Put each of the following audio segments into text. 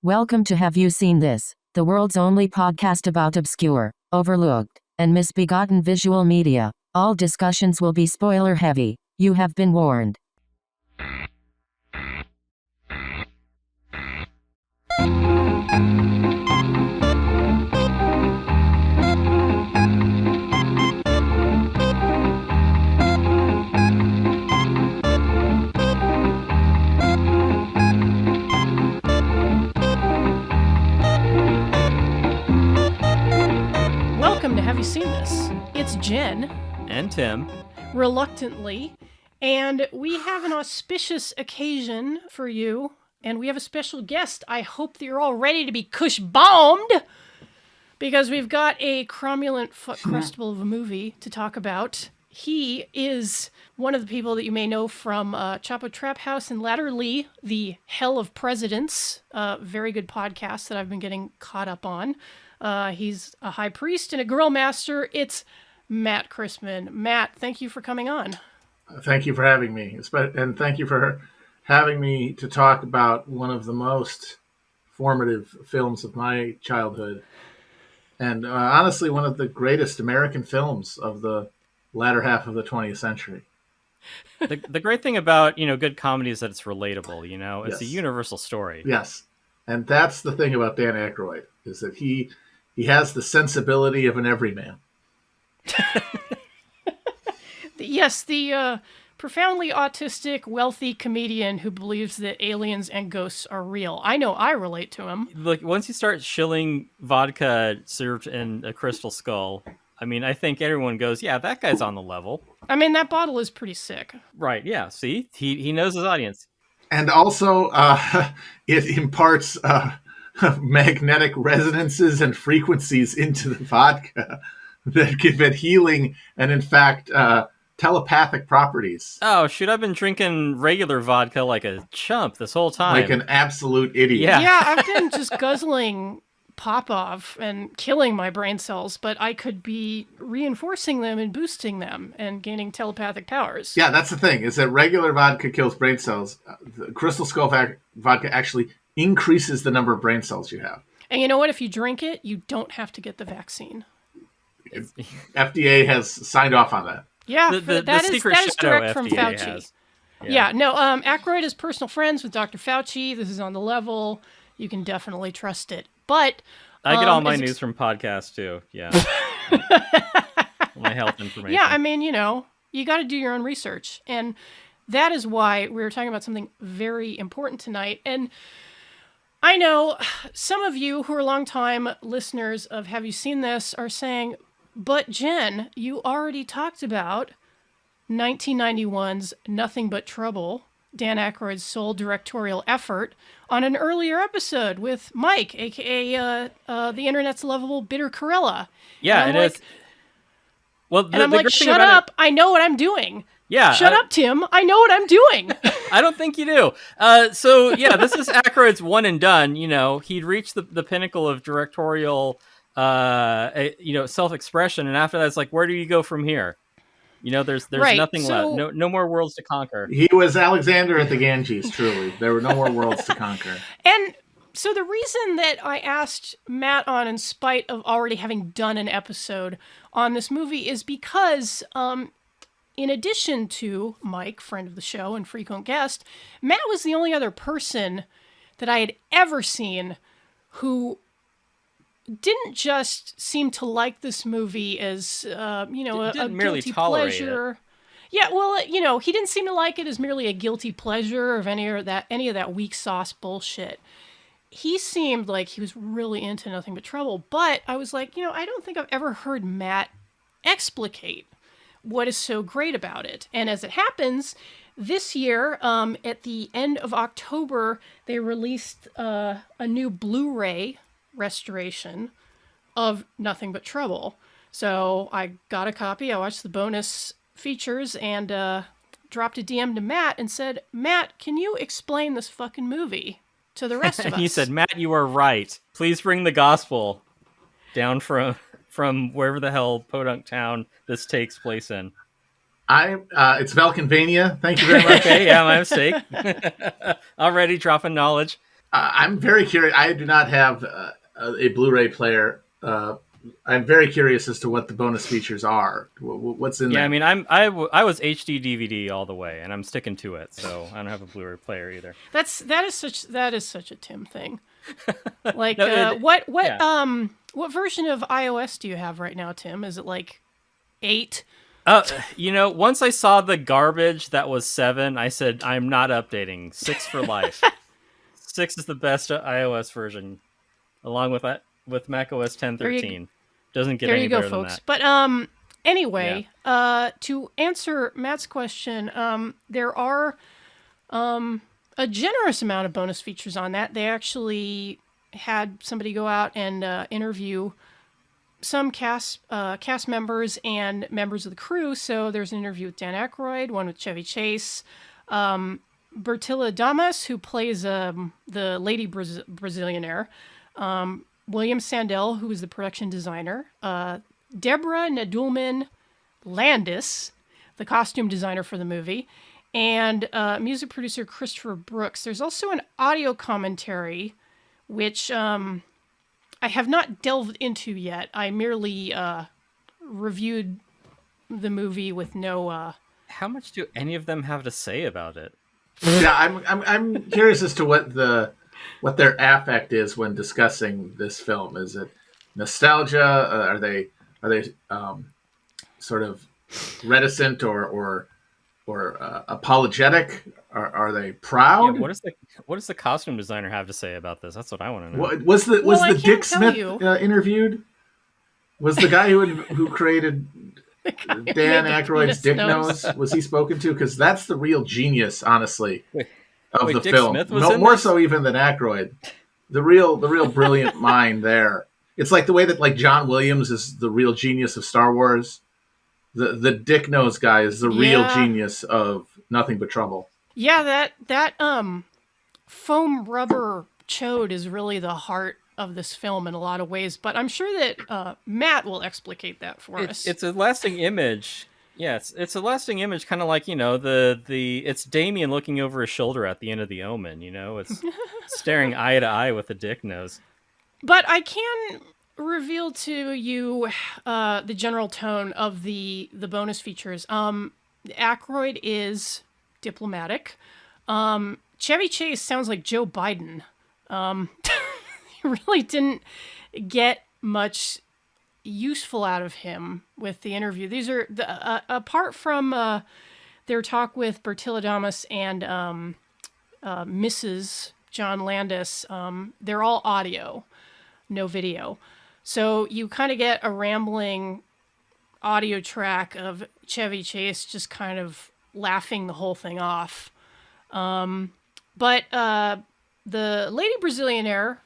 Welcome to Have You Seen This? The world's only podcast about obscure, overlooked, and misbegotten visual media. All discussions will be spoiler heavy. You have been warned. Welcome to Have You Seen This? It's Jen. And Tim. Reluctantly. And we have an auspicious occasion for you. And we have a special guest. I hope that you're all ready to be cush-bombed. Because we've got a cromulent foot crustable of a movie to talk about. He is one of the people that you may know from Chapo Trap House and latterly the Hell of Presidents. Very good podcast that I've been getting caught up on. He's a high priest and a grill master. It's Matt Christman. Matt, thank you for coming on. Thank you for having me. And thank you for having me to talk about one of the most formative films of my childhood. And honestly, one of the greatest American films of the latter half of the 20th century. The great thing about, good comedy is that it's relatable, It's a Yes. universal story. Yes. And that's the thing about Dan Aykroyd, is that he has the sensibility of an everyman. Yes, the profoundly autistic, wealthy comedian who believes that aliens and ghosts are real. I know I relate to him. Look, once you start shilling vodka served in a crystal skull, I think everyone goes, yeah, that guy's on the level. That bottle is pretty sick. Right, yeah, see? He knows his audience. And also, it imparts magnetic resonances and frequencies into the vodka that give it healing and, in fact, telepathic properties. Oh, shoot, I've been drinking regular vodka like a chump this whole time. Like an absolute idiot. Yeah. I've been just guzzling Popov and killing my brain cells, but I could be reinforcing them and boosting them and gaining telepathic powers. Yeah, that's the thing, is that regular vodka kills brain cells. The Crystal Skull vodka actually increases the number of brain cells you have. And you know what? If you drink it, you don't have to get the vaccine. FDA has signed off on that. Yeah, The that secret is shadow direct from FDA Fauci. has. Yeah, no, Aykroyd is personal friends with Dr. Fauci. This is on the level. You can definitely trust it. But I get all my news from podcasts, too. Yeah. My health information. Yeah, you got to do your own research. And that is why we're talking about something very important tonight. And I know some of you who are longtime listeners of Have You Seen This are saying, but Jen, you already talked about 1991's Nothing But Trouble, Dan Aykroyd's sole directorial effort, on an earlier episode with Mike, a.k.a. The Internet's lovable Bitter Corella. Yeah, and it is. Well, I'm like, shut up, I know what I'm doing. Yeah. Shut up, Tim, I know what I'm doing. I don't think you do. So, yeah, this is Aykroyd's one and done. He'd reached the pinnacle of directorial, self-expression. And after that, it's like, where do you go from here? There's Right, nothing left. No more worlds to conquer. He was Alexander at the Ganges, truly. There were no more worlds to conquer. And so the reason that I asked Matt on, in spite of already having done an episode on this movie, is because in addition to Mike, friend of the show and frequent guest, Matt was the only other person that I had ever seen who didn't just seem to like this movie as, a guilty pleasure. Yeah, well, he didn't seem to like it as merely a guilty pleasure of any of that weak sauce bullshit. He seemed like he was really into Nothing But Trouble, but I was like, I don't think I've ever heard Matt explicate what is so great about it. And as it happens, this year, at the end of October, they released a new Blu-ray restoration of Nothing But Trouble. So I got a copy, I watched the bonus features, and dropped a DM to Matt and said, Matt, can you explain this fucking movie to the rest of us? He said, Matt, you are right. Please bring the gospel down from wherever the hell podunk town this takes place in. It's Valkenvania. Thank you very much. Okay, yeah, my mistake. Already dropping knowledge. I'm very curious. I do not have a Blu-ray player. I'm very curious as to what the bonus features are. What's in there? Yeah, I mean, I was HD DVD all the way, and I'm sticking to it. So I don't have a Blu-ray player either. That is such a Tim thing. Like, No, what yeah. what version of iOS do you have right now, Tim? Is it like 8? Once I saw the garbage that was 7, I said I'm not updating. 6 for life. 6 is the best iOS version, along with macOS 10.13. Doesn't get any better than that. But anyway, to answer Matt's question, there are a generous amount of bonus features on that. They actually had somebody go out and interview some cast members and members of the crew. So there's an interview with Dan Aykroyd, one with Chevy Chase, Bertilla Damas, who plays the lady Brazilianaire, William Sandell, who is the production designer, Deborah Nadoolman Landis, the costume designer for the movie, and music producer Christopher Brooks. There's also an audio commentary, which I have not delved into yet. I merely reviewed the movie with no... How much do any of them have to say about it? Yeah, I'm curious as to what their affect is when discussing this film. Is it nostalgia? Are they sort of reticent or apologetic? Are they proud? Yeah, what does the costume designer have to say about this? That's what I want to know. Was the Dick Smith interviewed? Was the guy who created Dan Aykroyd's Dick Nose, was he spoken to? Because that's the real genius, honestly, of the Dick film. Smith was More so even than Aykroyd. The real brilliant mind there. It's like the way that like John Williams is the real genius of Star Wars. The Dick Nose guy is the real genius of Nothing But Trouble. Yeah, that foam rubber chode is really the heart of this film in a lot of ways, but I'm sure that Matt will explicate that for us. It's a lasting image. Yeah, it's a lasting image, kind of like, it's Damien looking over his shoulder at the end of The Omen, it's staring eye to eye with the Dick Nose. But I can reveal to you the general tone of the bonus features. Aykroyd is diplomatic. Chevy Chase sounds like Joe Biden. Really didn't get much useful out of him with the interview. These are apart from their talk with Bertilla Damas and Mrs. John Landis, they're all audio, no video. So you kind of get a rambling audio track of Chevy Chase just kind of laughing the whole thing off. But the lady Brazilianaire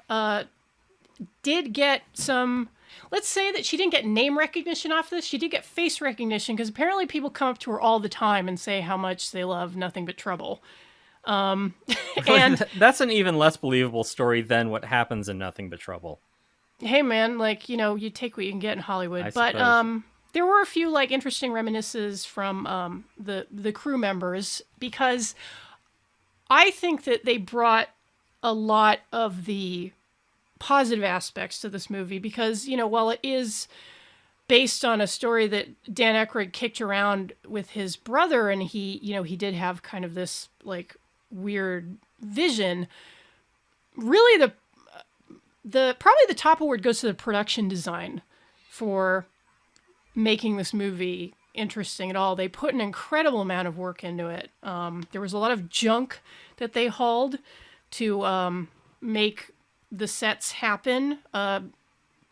did get some... Let's say that she didn't get name recognition off this. She did get face recognition because apparently people come up to her all the time and say how much they love Nothing But Trouble. And that's an even less believable story than what happens in Nothing But Trouble. Hey man, you take what you can get in Hollywood. But there were a few interesting reminiscences from the crew members, because I think that they brought a lot of the positive aspects to this movie, because while it is based on a story that Dan Aykroyd kicked around with his brother, and he did have kind of this weird vision, really probably the top award goes to the production design for making this movie interesting at all. They put an incredible amount of work into it. There was a lot of junk that they hauled to make the sets happen.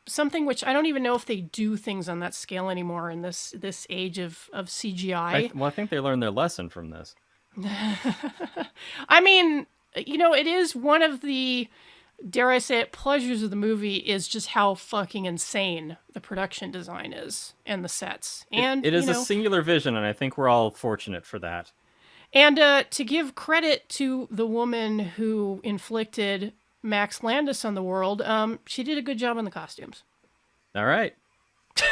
Something which I don't even know if they do things on that scale anymore in this age of CGI. I think they learned their lesson from this. I mean, it is one of the, dare I say it, pleasures of the movie is just how fucking insane the production design is and the sets. And it is a singular vision, and I think we're all fortunate for that. And to give credit to the woman who inflicted Max Landis on the world, she did a good job on the costumes. All right.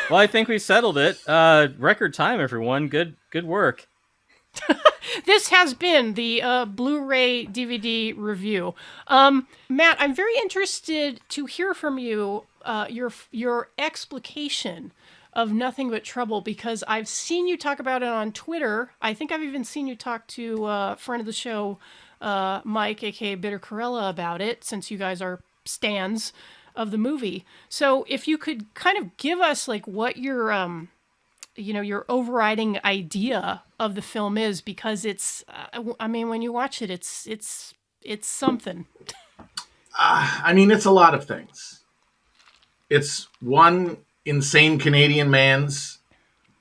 Well, I think we settled it. Record time, everyone. Good work. This has been the Blu-ray DVD review. Matt, I'm very interested to hear from you your explication of Nothing But Trouble, because I've seen you talk about it on Twitter. I think I've even seen you talk to a friend of the show, Mike, aka Bitter Corella, about it, since you guys are stans of the movie. So if you could kind of give us like what your your overriding idea of the film is, because it's I mean, when you watch it, it's something. I mean, it's a lot of things. It's one insane Canadian man's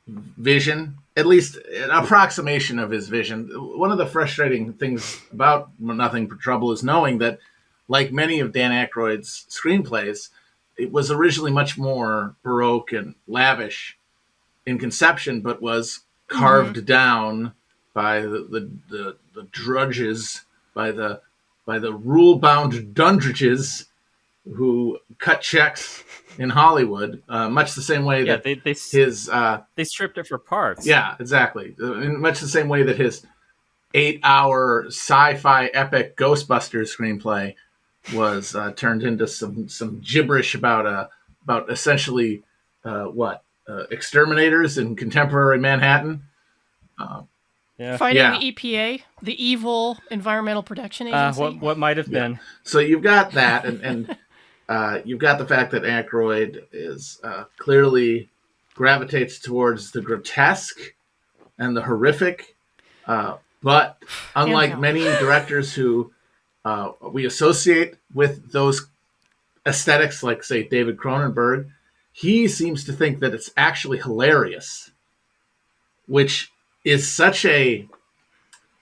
vision, at least an approximation of his vision. One of the frustrating things about Nothing But Trouble is knowing that, like many of Dan Aykroyd's screenplays, it was originally much more baroque and lavish in conception, but was carved down by the drudges, by the rule-bound Dundridges who cut checks in Hollywood, much the same way that they stripped it for parts. Yeah, exactly. In much the same way that his 8-hour sci-fi epic Ghostbusters screenplay was turned into some gibberish about essentially exterminators in contemporary Manhattan. Fighting the EPA, the evil Environmental Protection Agency. What might have been. So you've got that, and you've got the fact that Aykroyd is clearly gravitates towards the grotesque and the horrific, but unlike many directors who we associate with those aesthetics, like, say, David Cronenberg, he seems to think that it's actually hilarious, which is such a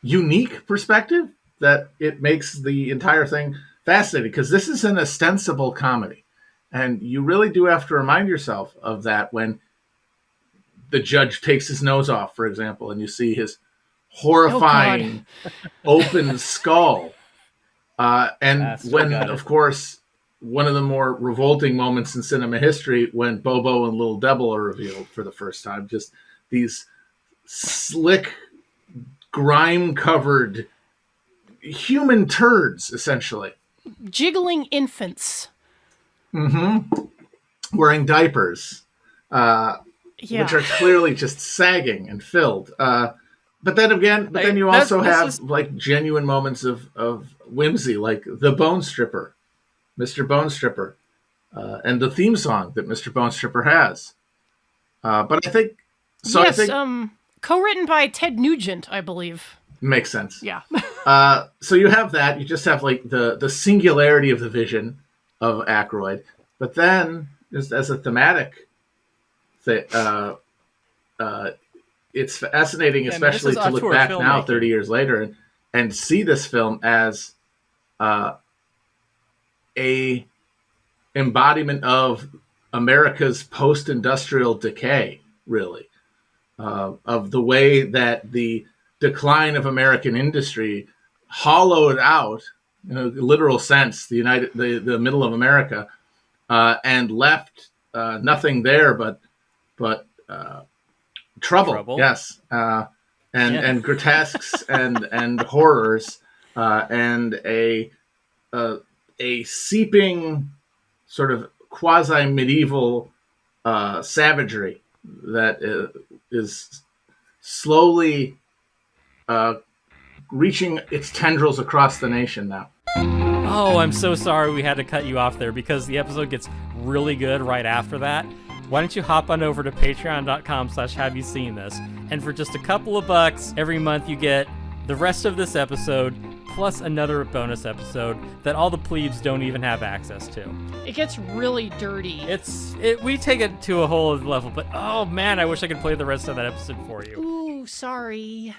unique perspective that it makes the entire thing fascinating, because this is an ostensible comedy. And you really do have to remind yourself of that when the judge takes his nose off, for example, and you see his horrifying open skull. Of course, one of the more revolting moments in cinema history, when Bobo and Little Devil are revealed for the first time, just these slick, grime-covered human turds, essentially. Jiggling infants. Wearing diapers, which are clearly just sagging and filled. But then you also have like genuine moments of whimsy, like the Bone Stripper, Mr. Bone Stripper, and the theme song that Mr. Bone Stripper has. But I think so. Yes, I think co-written by Ted Nugent, I believe. Makes sense. Yeah. So you have that. You just have like the singularity of the vision of Aykroyd, but then just as a thematic thing, it's fascinating, especially to look back now, 30 years later, and see this film as a embodiment of America's post-industrial decay, really, of the way that the decline of American industry hollowed out, in a literal sense, the middle of America, and left nothing there but trouble. Yes, and grotesques and horrors, and a seeping sort of quasi-medieval savagery that is slowly reaching its tendrils across the nation now. Oh, I'm so sorry we had to cut you off there, because the episode gets really good right after that. Why don't you hop on over to patreon.com/haveyouseentthis, and for just a couple of bucks every month you get the rest of this episode, plus another bonus episode that all the plebes don't even have access to. It gets really dirty. We take it to a whole other level, but oh man, I wish I could play the rest of that episode for you. Ooh, sorry.